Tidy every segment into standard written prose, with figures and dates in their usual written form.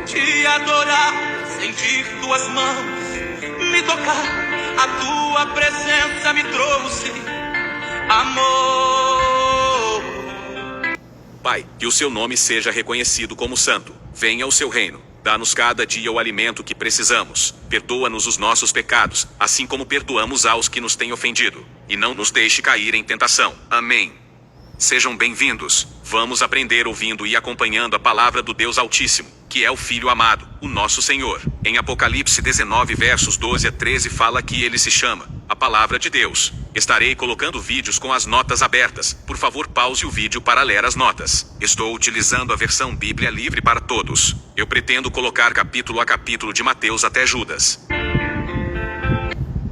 te adorar, sentir tuas mãos me tocar. A tua presença me trouxe amor. Pai, que o seu nome seja reconhecido como santo. Venha o seu reino. Dá-nos cada dia o alimento que precisamos. Perdoa-nos os nossos pecados, assim como perdoamos aos que nos têm ofendido. E não nos deixe cair em tentação. Amém. Sejam bem-vindos. Vamos aprender ouvindo e acompanhando a palavra do Deus Altíssimo, que é o Filho amado, o nosso Senhor. Em Apocalipse 19 versos 12 a 13 fala que ele se chama a Palavra de Deus. Estarei colocando vídeos com as notas abertas. Por favor, pause o vídeo para ler as notas. Estou utilizando a versão Bíblia Livre para Todos. Eu pretendo colocar capítulo a capítulo de Mateus até Judas.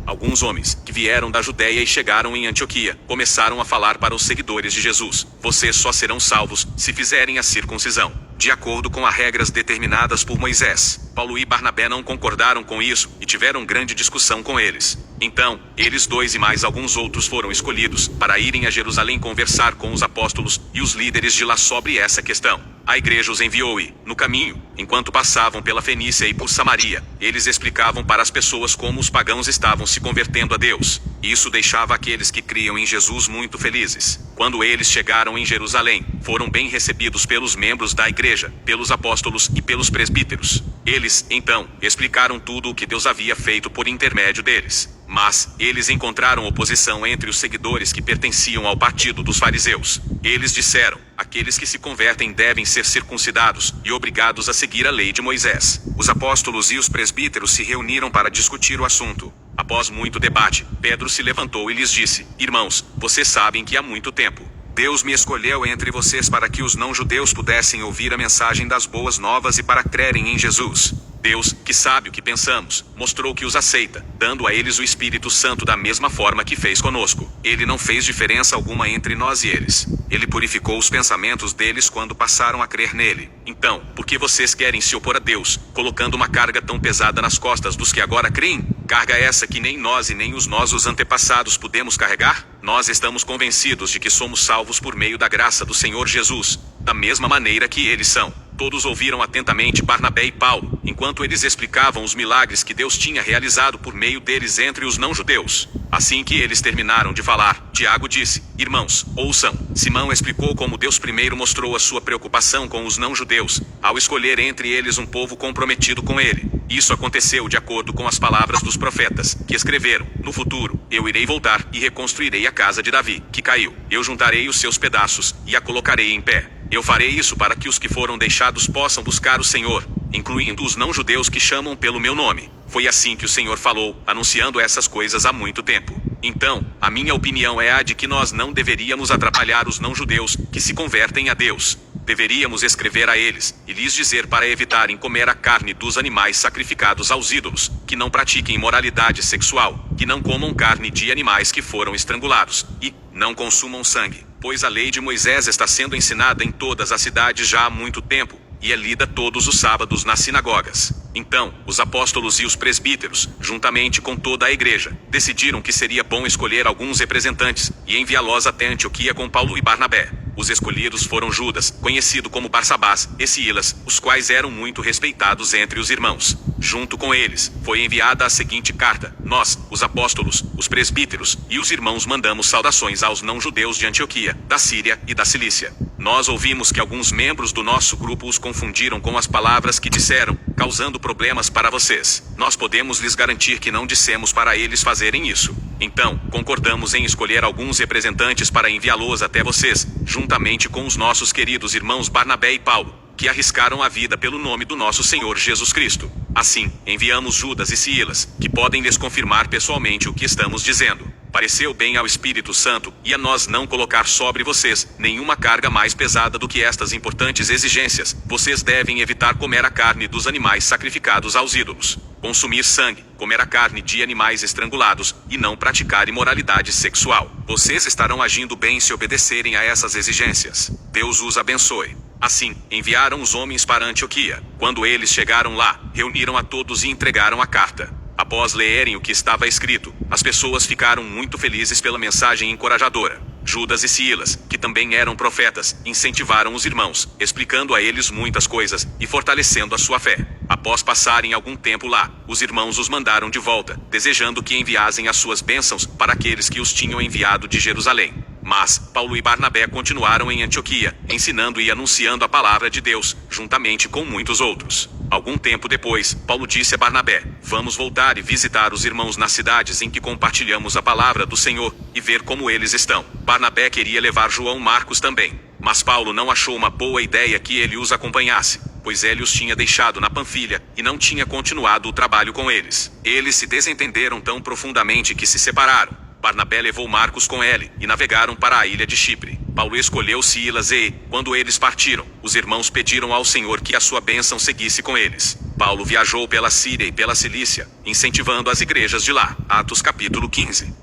Alguns homens, que vieram da Judéia e chegaram em Antioquia, começaram a falar para os seguidores de Jesus: vocês só serão salvos se fizerem a circuncisão, de acordo com as regras determinadas por Moisés. Paulo e Barnabé não concordaram com isso e tiveram grande discussão com eles. Então, eles dois e mais alguns outros foram escolhidos para irem a Jerusalém conversar com os apóstolos e os líderes de lá sobre essa questão. A igreja os enviou e, no caminho, enquanto passavam pela Fenícia e por Samaria, eles explicavam para as pessoas como os pagãos estavam se convertendo a Deus. Isso deixava aqueles que criam em Jesus muito felizes. Quando eles chegaram em Jerusalém, foram bem recebidos pelos membros da igreja, pelos apóstolos e pelos presbíteros. Eles, então, explicaram tudo o que Deus havia feito por intermédio deles. Mas, eles encontraram oposição entre os seguidores que pertenciam ao partido dos fariseus. Eles disseram: aqueles que se convertem devem ser circuncidados e obrigados a seguir a lei de Moisés. Os apóstolos e os presbíteros se reuniram para discutir o assunto. Após muito debate, Pedro se levantou e lhes disse: irmãos, vocês sabem que há muito tempo Deus me escolheu entre vocês para que os não-judeus pudessem ouvir a mensagem das boas novas e para crerem em Jesus. Deus, que sabe o que pensamos, mostrou que os aceita, dando a eles o Espírito Santo da mesma forma que fez conosco. Ele não fez diferença alguma entre nós e eles. Ele purificou os pensamentos deles quando passaram a crer nele. Então, por que vocês querem se opor a Deus, colocando uma carga tão pesada nas costas dos que agora creem? Carga essa que nem nós e nem os nossos antepassados pudemos carregar? Nós estamos convencidos de que somos salvos por meio da graça do Senhor Jesus, da mesma maneira que eles são. Todos ouviram atentamente Barnabé e Paulo, enquanto eles explicavam os milagres que Deus tinha realizado por meio deles entre os não-judeus. Assim que eles terminaram de falar, Tiago disse: irmãos, ouçam. Simão explicou como Deus primeiro mostrou a sua preocupação com os não-judeus, ao escolher entre eles um povo comprometido com ele. Isso aconteceu de acordo com as palavras dos profetas, que escreveram: no futuro, eu irei voltar e reconstruirei a casa de Davi, que caiu. Eu juntarei os seus pedaços e a colocarei em pé. Eu farei isso para que os que foram deixados possam buscar o Senhor, incluindo os não-judeus que chamam pelo meu nome. Foi assim que o Senhor falou, anunciando essas coisas há muito tempo. Então, a minha opinião é a de que nós não deveríamos atrapalhar os não-judeus que se convertem a Deus. Deveríamos escrever a eles e lhes dizer para evitarem comer a carne dos animais sacrificados aos ídolos, que não pratiquem imoralidade sexual, que não comam carne de animais que foram estrangulados, e não consumam sangue, pois a lei de Moisés está sendo ensinada em todas as cidades já há muito tempo, e é lida todos os sábados nas sinagogas. Então, os apóstolos e os presbíteros, juntamente com toda a igreja, decidiram que seria bom escolher alguns representantes e enviá-los até Antioquia com Paulo e Barnabé. Os escolhidos foram Judas, conhecido como Barsabás, e Silas, os quais eram muito respeitados entre os irmãos. Junto com eles, foi enviada a seguinte carta: nós, os apóstolos, os presbíteros e os irmãos mandamos saudações aos não-judeus de Antioquia, da Síria e da Cilícia. Nós ouvimos que alguns membros do nosso grupo os confundiram com as palavras que disseram, causando problemas para vocês. Nós podemos lhes garantir que não dissemos para eles fazerem isso. Então, concordamos em escolher alguns representantes para enviá-los até vocês, juntamente com os nossos queridos irmãos Barnabé e Paulo, que arriscaram a vida pelo nome do nosso Senhor Jesus Cristo. Assim, enviamos Judas e Silas, que podem lhes confirmar pessoalmente o que estamos dizendo. Pareceu bem ao Espírito Santo e a nós não colocar sobre vocês nenhuma carga mais pesada do que estas importantes exigências. Vocês devem evitar comer a carne dos animais sacrificados aos ídolos, consumir sangue, comer a carne de animais estrangulados e não praticar imoralidade sexual. Vocês estarão agindo bem se obedecerem a essas exigências. Deus os abençoe. Assim, enviaram os homens para Antioquia. Quando eles chegaram lá, reuniram a todos e entregaram a carta. Após lerem o que estava escrito, as pessoas ficaram muito felizes pela mensagem encorajadora. Judas e Silas, que também eram profetas, incentivaram os irmãos, explicando a eles muitas coisas e fortalecendo a sua fé. Após passarem algum tempo lá, os irmãos os mandaram de volta, desejando que enviassem as suas bênçãos para aqueles que os tinham enviado de Jerusalém. Mas Paulo e Barnabé continuaram em Antioquia, ensinando e anunciando a palavra de Deus, juntamente com muitos outros. Algum tempo depois, Paulo disse a Barnabé: vamos voltar e visitar os irmãos nas cidades em que compartilhamos a palavra do Senhor, e ver como eles estão. Barnabé queria levar João Marcos também, mas Paulo não achou uma boa ideia que ele os acompanhasse, pois ele os tinha deixado na Panfilha, e não tinha continuado o trabalho com eles. Eles se desentenderam tão profundamente que se separaram. Barnabé levou Marcos com ele, e navegaram para a ilha de Chipre. Paulo escolheu Silas e, quando eles partiram, os irmãos pediram ao Senhor que a sua bênção seguisse com eles. Paulo viajou pela Síria e pela Cilícia, incentivando as igrejas de lá. Atos capítulo 15.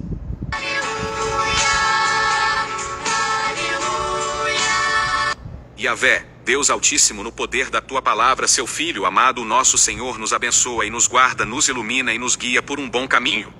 Yahvé, Deus Altíssimo, no poder da tua palavra, seu Filho amado, o nosso Senhor, nos abençoa e nos guarda, nos ilumina e nos guia por um bom caminho.